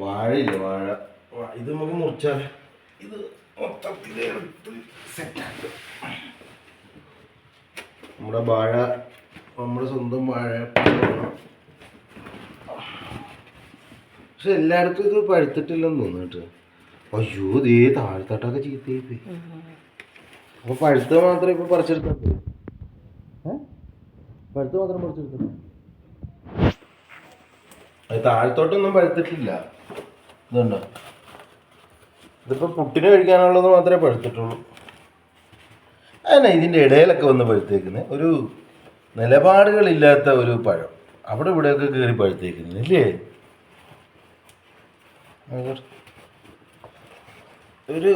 വാഴയില്ല വാഴ ഇത് നമുക്ക് മുറിച്ചാൽ ഇത് മൊത്തത്തിലെടുത്ത് സെറ്റാക്കും. നമ്മുടെ വാഴ നമ്മുടെ സ്വന്തം വാഴ. പക്ഷെ എല്ലായിടത്തും ഇത് പഴുത്തിട്ടില്ലെന്ന് തോന്നുന്നു കേട്ടോ. അയ്യോ ദേ താഴ്ത്തട്ടൊക്കെ ചീത്തയായി പോയി. അപ്പൊ പഴുത്ത മാത്രമേ ഇപ്പൊ പറിച്ചെടുത്താൽ പോയി. പഴുത്ത മാത്രം പറിച്ചെടുത്തു. അത് താഴത്തോട്ടൊന്നും പഴുത്തിട്ടില്ല. ഇതുണ്ടോ, ഇതിപ്പോ പുട്ടിന് കഴിക്കാനുള്ളത് മാത്രമേ പഴുത്തിട്ടുള്ളൂ. അതന്നെ ഇതിൻ്റെ ഇടയിലൊക്കെ വന്ന് പഴുത്തേക്കുന്നത് ഒരു നിലപാടുകളില്ലാത്ത ഒരു പഴം അവിടെ ഇവിടെയൊക്കെ കയറി പഴുത്തേക്കുന്നത് ഇല്ലേ. ഒരു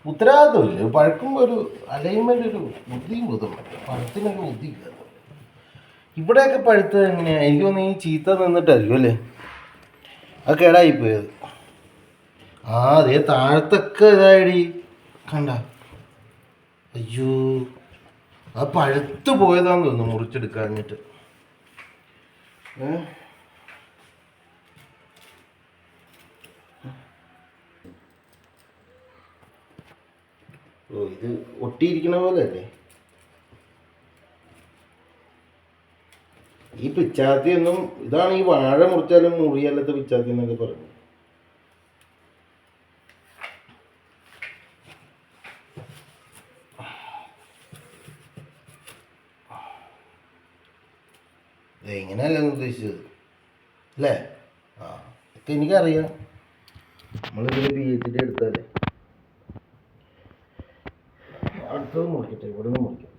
ഉത്തരവാദിത്വമില്ല. പഴക്കുമ്പോൾ ഒരു അലൈൻമെൻ്റ്, ഒരു ബുദ്ധിയും ബുദ്ധം പഴത്തിനൊക്കെ ബുദ്ധിയില്ല. ഇവിടെയൊക്കെ പഴുത്തത് എങ്ങനെയാണ്? എനിക്ക് തോന്നുന്നു ഈ ചീത്ത നിന്നിട്ടായിരിക്കും അല്ലേ അത് കേടായിപ്പോയത്. അതേ താഴത്തൊക്കെ ഇതായി കണ്ട. അയ്യോ ആ പഴുത്ത് പോയതാന്ന് തോന്നുന്നു മുറിച്ചെടുക്കാഞ്ഞിട്ട്. ഓ ഇത് ഒട്ടിയിരിക്കണ പോലെ അല്ലേ. ഈ പിച്ചാത്തി ഒന്നും ഇതാണ് ഈ വാഴ മുറിച്ചാലും മുറിയല്ലാത്ത പിച്ചാത്തി എന്നൊക്കെ പറഞ്ഞു. എങ്ങനെയല്ല ഉദ്ദേശിച്ചത് അല്ലേ? ആ ഒക്കെ എനിക്കറിയാം. നമ്മളിതിൽ PhD എടുത്താലേ. അടുത്തത് മുറിക്കട്ടെ, ഇവിടെ നിന്ന് മുറിക്കാം.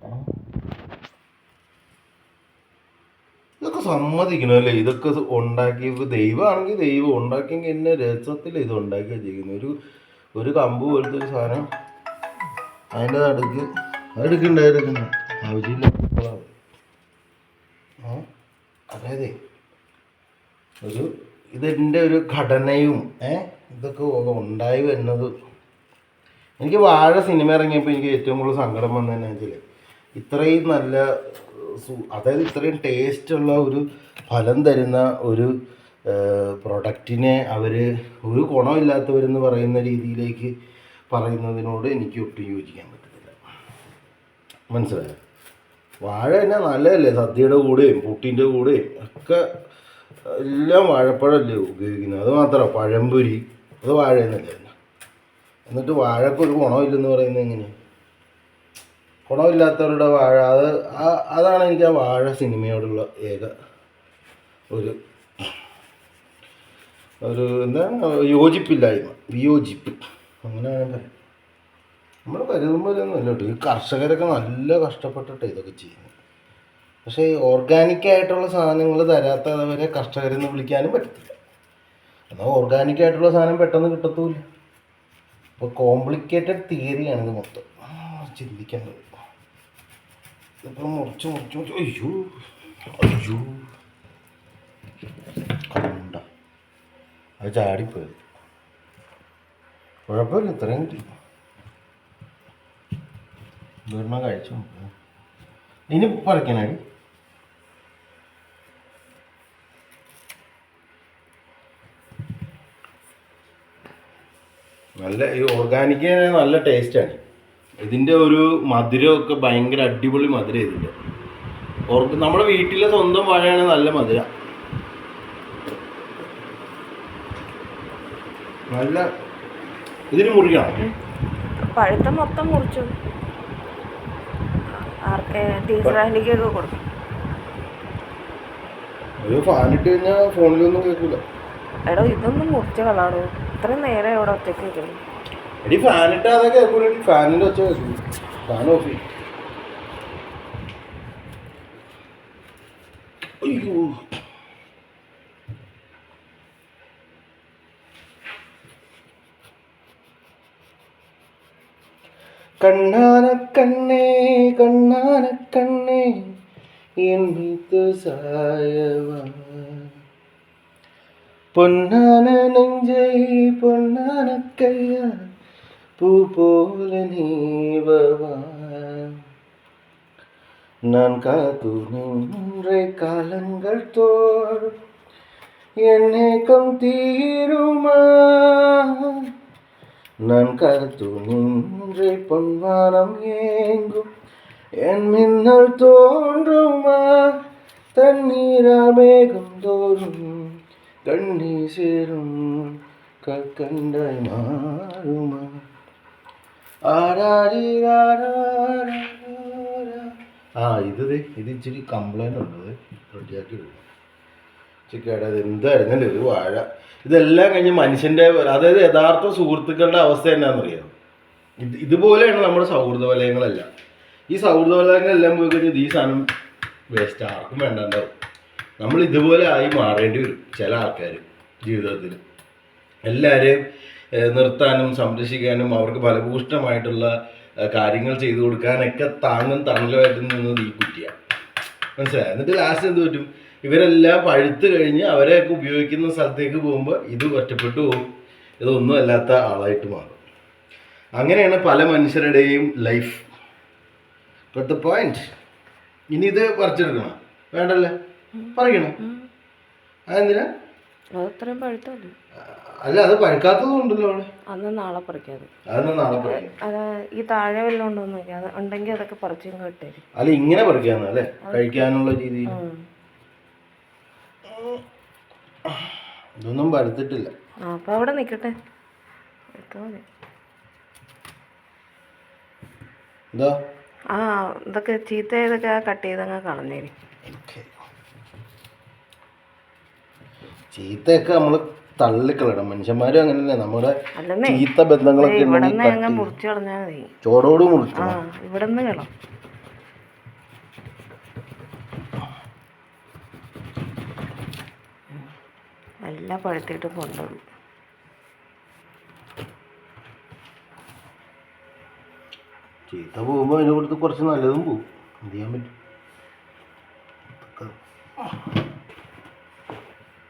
ഇതൊക്കെ സമ്മതിക്കണമല്ലേ. ഇതൊക്കെ ഉണ്ടാക്കി ദൈവമാണെങ്കിൽ ദൈവം ഉണ്ടാക്കിയെങ്കിൽ എന്നെ രസത്തിൽ ഇത് ഉണ്ടാക്കിയാൽ ചെയ്യുന്നത്. ഒരു കമ്പ് പോലത്തെ ഒരു സാധനം അതിൻ്റെ നടുക്ക് അതെടുക്കണ്ട ആവശ്യമില്ല. അതായത് ഇതിൻ്റെ ഒരു ഘടനയും ഇതൊക്കെ ഉണ്ടായി വരുന്നത്. എനിക്ക് വാഴ സിനിമ ഇറങ്ങിയപ്പോൾ എനിക്ക് ഏറ്റവും കൂടുതൽ സങ്കടം വന്നതെന്നു വെച്ചാൽ ഇത്രയും നല്ല അതായത് ഇത്രയും ടേസ്റ്റുള്ള ഒരു ഫലം തരുന്ന ഒരു പ്രൊഡക്റ്റിനെ അവർ ഒരു ഗുണമില്ലാത്തവരെന്ന് പറയുന്ന രീതിയിലേക്ക് പറയുന്നതിനോട് എനിക്ക് ഒട്ടും യോജിക്കാൻ പറ്റത്തില്ല. മനസ്സിലായോ? വാഴ തന്നെ നല്ലതല്ലേ, സദ്യയുടെ കൂടെയും പുട്ടിൻ്റെ കൂടെയും ഒക്കെ എല്ലാം വാഴപ്പഴമല്ലേ ഉപയോഗിക്കുന്നത്. അത് മാത്രമല്ല പഴംപൊരി അത് വാഴ എന്നല്ലേ. എന്നിട്ട് വാഴക്കൊരു ഗുണമില്ലെന്ന് പറയുന്നത് എങ്ങനെയാണ്? ഗുണമില്ലാത്തവരുടെ വാഴ അതാണ് എനിക്ക് ആ വാഴ സിനിമയോടുള്ള ഏക ഒരു എന്താണ് യോജിപ്പില്ലായ്മ, വിയോജിപ്പ് അങ്ങനെ വേണം പറയാം. നമ്മൾ കരുതുമ്പോഴൊന്നും അല്ല കേട്ടോ. ഈ കർഷകരൊക്കെ നല്ല കഷ്ടപ്പെട്ടിട്ട് ഇതൊക്കെ ചെയ്യുന്നത്. പക്ഷേ ഈ ഓർഗാനിക്കായിട്ടുള്ള സാധനങ്ങൾ തരാത്തവരെ കർഷകരെന്ന് വിളിക്കാനും പറ്റത്തില്ല. എന്നാൽ ഓർഗാനിക്കായിട്ടുള്ള സാധനം പെട്ടെന്ന് കിട്ടത്തുമില്ല. അപ്പോൾ കോംപ്ലിക്കേറ്റഡ് തിയറിയാണിത് മൊത്തം. ചിന്തിക്കേണ്ടത്. ഇപ്പം മുറിച്ച് അയ്യോ അയ്യോ കണ്ട അത് ചാടിപ്പോയത്. കുഴപ്പമില്ല, ഇത്രയും കിട്ടി. ദൂരണം കഴിച്ചു നോക്കുക. ഇനി പറിക്കാനായി നല്ല ഈ ഓർഗാനിക് നല്ല ടേസ്റ്റാണ്. ഇതിൻ്റെ ഒരു മധുരമൊക്കെ ഭയങ്കര അടിപൊളി മധുരം. ഇതിൻ്റെ നമ്മുടെ വീട്ടിലെ സ്വന്തം വാഴയാണ് നല്ല മധുര. നല്ല ഇതിന് മുറിക്കണം. പഴുത്ത മൊത്തം മുറിച്ചു കൊടുക്കും. ഒരു ഫാനിട്ട് കഴിഞ്ഞാൽ ഫോണിലൊന്നും കേൾക്കില്ല. എടോ ഇതൊന്നും മുറിച്ച കളാടോ. ഇത്രയും നേരം ഇവിടെ ഒറ്റയ്ക്ക് വെക്കുന്നു. എടി ഫാനിട്ട് അതൊക്കെ കേൾക്കൂല. ഫാനിൻ്റെ ഒച്ച കേൾക്കും. ഫാൻ ഓഫ് ചെയ്യും. അയ്യോ കണ്ണാനക്കണ്ണേ കണ്ണാനക്കണ്ണേ என் மீது சாயவா பொன்னான நெஞ்சை பொன்னான கையா பூ போல நீவவா நான் காத்து நின்ற காலங்கள் தோறும் എന്നേക്കം തീരുമാ நான் கருத்து நின்று பொன்வானம் ஏங்கும் என் மின்னல் தோன்றுமா தண்ணீரா மேகம் தோறும் கண்ணீர் சேரும் கற்கண்டாய் மாறுமா ഇത് ഇച്ചിരി കംപ്ലൈൻ്റ് ഉണ്ട് റെഡിയാക്കി എടുക്കും ചിക്കയുടെ അത് എന്തായിരുന്നല്ലേ ഒരു വാഴ ഇതെല്ലാം കഴിഞ്ഞ് മനുഷ്യൻ്റെ അതായത് യഥാർത്ഥ സുഹൃത്തുക്കളുടെ അവസ്ഥ എന്നാണെന്നറിയാം ഇതുപോലെയാണ് നമ്മുടെ സൗഹൃദ വലയങ്ങളെല്ലാം ഈ സൗഹൃദ വലയങ്ങളെല്ലാം പോയി കഴിഞ്ഞാൽ ഈ സാധനം വേസ്റ്റ് ആർക്കും വേണ്ടാണ്ടാവും നമ്മൾ ഇതുപോലെ ആയി മാറേണ്ടി വരും ചില ആൾക്കാർ ജീവിതത്തിൽ എല്ലാവരെയും നിർത്താനും സംരക്ഷിക്കാനും അവർക്ക് ഫലഭൂഷ്ടമായിട്ടുള്ള കാര്യങ്ങൾ ചെയ്തു കൊടുക്കാനൊക്കെ താങ്ങും തണലുമായിട്ട് നിന്നത് ഈ കുട്ടിയാണ് മനസ്സിലായി എന്നിട്ട് ലാസ്റ്റ് എന്ത് പറ്റും ഇവരെല്ലാം പഴുത്ത് കഴിഞ്ഞ് അവരെയൊക്കെ ഉപയോഗിക്കുന്ന സ്ഥലത്തേക്ക് പോകുമ്പോൾ ഇത് ഒറ്റപ്പെട്ടു പോകും ഇതൊന്നും അല്ലാത്ത ആളായിട്ട് മാറും അങ്ങനെയാണ് പല മനുഷ്യരുടെയും ലൈഫ് ബട്ട് ദ പോയിന്റ് ഇനി ഇത് പറിച്ചെടുക്കണം വേണ്ടല്ലേ പറിക്കണം അതെന്തിനാ അത്രയും പഴുത്തല്ലേ അല്ല അത് പഴുക്കാത്തതും ഉണ്ടല്ലോ അവിടെ അന്ന് നാളെ പറിക്കാതെ അതൊന്ന് നാളെ പറിക്കാം അത് ഈ താഴെ വല്ലതും ഉണ്ടോന്ന് നോക്കിയാൽ അത് ഉണ്ടെങ്കിൽ അതൊക്കെ പറിച്ചും കിട്ടേരി അല്ല ഇങ്ങനെ പറിക്കാന്ന് അല്ലേ കഴിക്കാനുള്ള രീതിയിൽ ഇതൊന്നും പഴുത്തിട്ടില്ല അപ്പൊ അവിടെ നിക്കട്ടെ എന്താ ആ ഇതൊക്കെ ചീത്ത ഇതൊക്കെ കട്ട് ചെയ്തങ്ങ് കളഞ്ഞേരി ചീത്തയൊക്കെ നമ്മള് തള്ളിക്കളയണം മനുഷ്യന്മാരും അങ്ങനെയല്ലേ നമ്മുടെ ചീത്ത ബന്ധങ്ങളൊക്കെ മുറിച്ചു കളഞ്ഞാൽ മതി ചോടോട് മുറിച്ചു ഇവിടെ നിന്ന് കളാം എല്ലാം പഴുത്തിട്ട് കൊണ്ടുപോകും ചീത്ത പോകുമ്പോൾ അതിനെ കൊടുത്ത് കുറച്ച് നല്ലതും പോകും എന്ത് ചെയ്യാൻ പറ്റും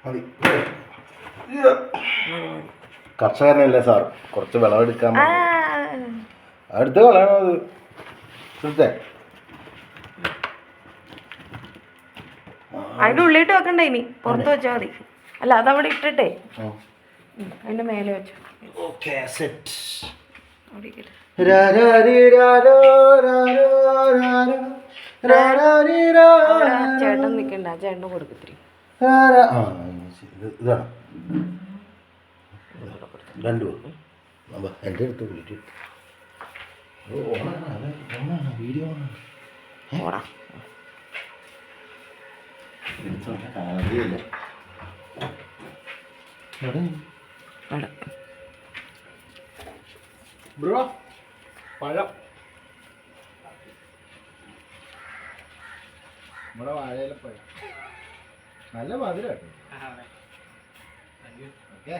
മതി കർഷകനല്ലേ സാർ കുറച്ച് വിളവെടുക്കാൻ അടുത്ത് കളയണോ അത് ശ്രദ്ധ അതിന്റെ ഉള്ളിട്ട് വെക്കണ്ട ഇനി പുറത്ത് വെച്ചാൽ മതി അല്ല അതവിടെ ഇട്ടിട്ടേ അതിന്റെ മേലെ വെച്ചു ചേട്ടൻ നിക്കണ്ട ചേട്ടന് കൊടുക്കത്തിരി ഇതാണ് രണ്ടു എൻ്റെ അടുത്ത് വീഡിയോ വീഡിയോ ഓടാ ബ്രോ പഴം നമ്മുടെ വാഴയിലെ പഴം നല്ല മധുരം ഓക്കെ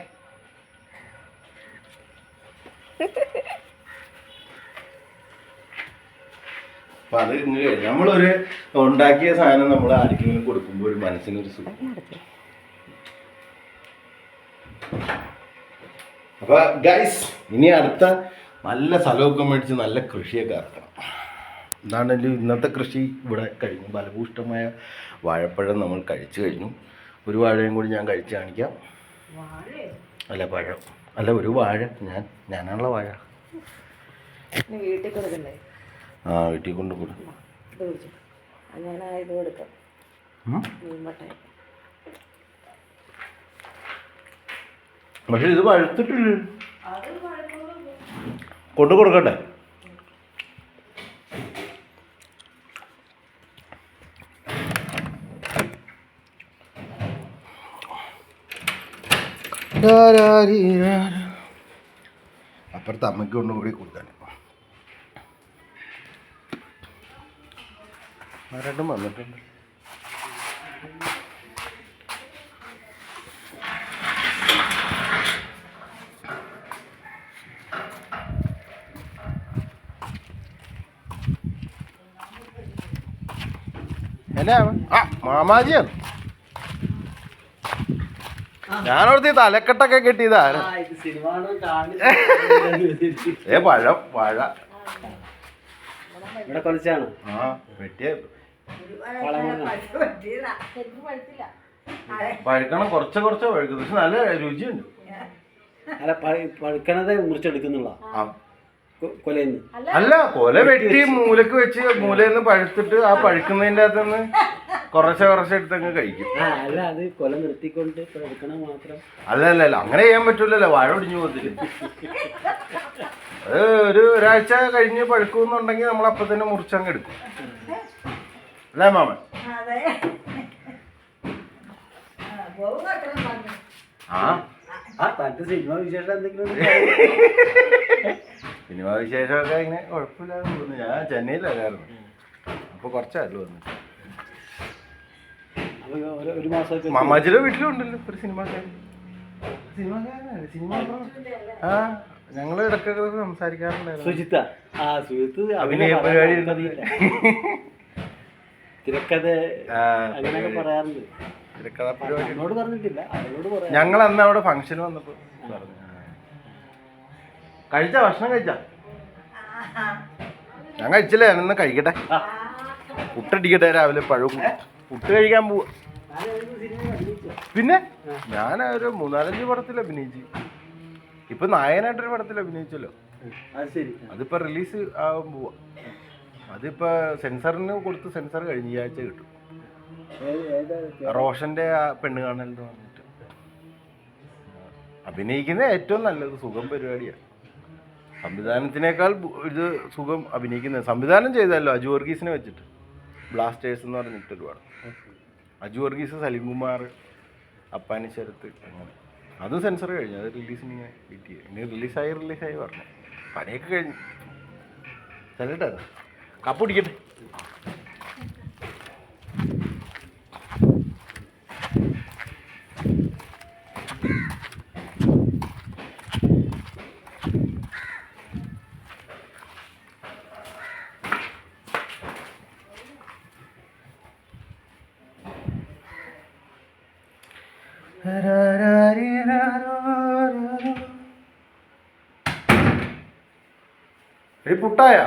അപ്പം അത് നമ്മളൊരു ഉണ്ടാക്കിയ സാധനം നമ്മൾ ആർക്കെങ്കിലും കൊടുക്കുമ്പോൾ ഒരു മനസ്സിനൊരു സുഖം. അപ്പോൾ ഗൈസ് ഇനി അടുത്ത നല്ല സ്ഥലമൊക്കെ മേടിച്ച് നല്ല കൃഷിയൊക്കെ ഇറക്കണം. എന്താണ് ഇന്നത്തെ കൃഷി ഇവിടെ കഴിഞ്ഞു. ഫലഭൂഷ്ടമായ വാഴപ്പഴം നമ്മൾ കഴിച്ചു കഴിഞ്ഞു. ഒരു വാഴയും കൂടി ഞാൻ കഴിച്ച് കാണിക്കാം. അല്ല പഴം അല്ല ഒരു വാഴ ഞാനാണുള്ള വാഴ. വീട്ടിൽ കൊടുക്കണ്ടേ? ആ വീട്ടിൽ കൊണ്ട് കൊടുക്കും. പക്ഷെ ഇത് പഴുത്തിട്ടില്ല. കൊണ്ടു കൊടുക്കട്ടെ? അപ്പുറത്ത് അമ്മയ്ക്ക് കൊണ്ടുകൂടി കൊടുക്കാൻ ആരായിട്ടും വന്നിട്ടുണ്ട്. എന്നാ ആ മാമാജിയാണ്. ഞാനോടത്ത് തലക്കെട്ടൊക്കെ കെട്ടിയതാണ്. പഴം വാഴ ഇവിടെ കുറച്ചാണ് ആ വെട്ടിയ പഴുക്കണം, കുറച്ച് കുറച്ച് പഴുക്കുന്നത്, പക്ഷെ നല്ല രുചിയുണ്ട്. അല്ല പഴുക്കണത് മുറിച്ചെടുക്കുന്നുള്ള ആ കൊലയിന്ന്. അല്ല, കൊല വെട്ടി മൂലക്ക് വെച്ച് മൂലയിൽ പഴുത്തിട്ട് ആ പഴുക്കുന്നതിൻ്റെ അകത്തുനിന്ന് കുറച്ച് എടുത്തങ്ങ് കഴിക്കും. അല്ല അത് കൊല നിർത്തിക്കൊണ്ട് എടുക്കണം മാത്രം. അല്ല അങ്ങനെ ചെയ്യാൻ പറ്റൂലല്ലോ, വാഴ ഒടിഞ്ഞു പോകത്തില്ല. അത് ഒരാഴ്ച കഴിഞ്ഞ് പഴുക്കുന്നുണ്ടെങ്കിൽ നമ്മൾ അപ്പം തന്നെ മുറിച്ചങ്ങ് എടുക്കും. അല്ലേ മാമൻ? തന്റെ സിനിമ വിശേഷം എന്തെങ്കിലും? സിനിമ വിശേഷമൊക്കെ ഇങ്ങനെ കുഴപ്പമില്ലാതെ തോന്നുന്നു. ഞാൻ ചെന്നൈയിലായിരുന്നു, അപ്പോൾ കുറച്ചായിരുന്നു വന്നിട്ട്. ഒരു മാസമൊക്കെ മാമാജിയുടെ വീട്ടിലും ഉണ്ടല്ലോ ഒരു സിനിമക്കാരൻ. സിനിമ ആ ഞങ്ങൾ ഇടയ്ക്കൊക്കെ സംസാരിക്കാറുണ്ടായിരുന്നു. സുജിത്ത സുജിത്ത് അഭിനയ പരിപാടി തിരക്കഥ അങ്ങനെയൊക്കെ പറയാറുണ്ട്. തിരക്കഥ പരിപാടി എന്നോട് പറഞ്ഞിട്ടില്ല, അവരോട് പറയാം. ഞങ്ങൾ അന്ന് അവിടെ ഫംഗ്ഷൻ വന്നപ്പോ പറഞ്ഞു. കഴിച്ചാ? ഭക്ഷണം കഴിച്ചാ? ഞാൻ കഴിച്ചില്ല, ഞാനൊന്ന് കഴിക്കട്ടെ. പുട്ടടിക്കട്ടെ, രാവിലെ പഴം പുട്ട് കഴിക്കാൻ പോവാ. പിന്നെ ഞാൻ ഒരു 3-4 പടത്തിൽ അഭിനയിച്ചു. ഇപ്പൊ നായകനായിട്ടൊരു പടത്തിൽ അഭിനയിച്ചല്ലോ. അതിപ്പോ റിലീസ് ആവാൻ പോവാ. അതിപ്പോ സെൻസറിന് കൊടുത്ത്, സെൻസർ കഴിഞ്ഞ ഈ ആഴ്ച കിട്ടും. റോഷന്റെ ആ പെണ്ണ് കാണൽ എന്ന് പറഞ്ഞിട്ട് അഭിനയിക്കുന്നത് ഏറ്റവും നല്ലത് സുഖം പരിപാടിയാണ്. സംവിധാനത്തിനേക്കാൾ ഇത് സുഖം അഭിനയിക്കുന്നത്. സംവിധാനം ചെയ്തല്ലോ അജു വർഗീസിനെ വെച്ചിട്ട്, ബ്ലാസ്റ്റേഴ്സ് എന്ന് പറഞ്ഞിട്ട് ഒരുപാട്. അജു വർഗീസ്, സലീംകുമാർ, അപ്പാനിശരത്ത്, അങ്ങനെ. അതും സെൻസർ കഴിഞ്ഞു, അത് റിലീസിന് ഇങ്ങനെ വെയിറ്റ് ചെയ്യും. ഇനി റിലീസായി പറഞ്ഞു. പണിയൊക്കെ കഴിഞ്ഞു. ചെല്ലട്ടെ, കപ്പ് പിടിക്കട്ടെ. പുട്ടായ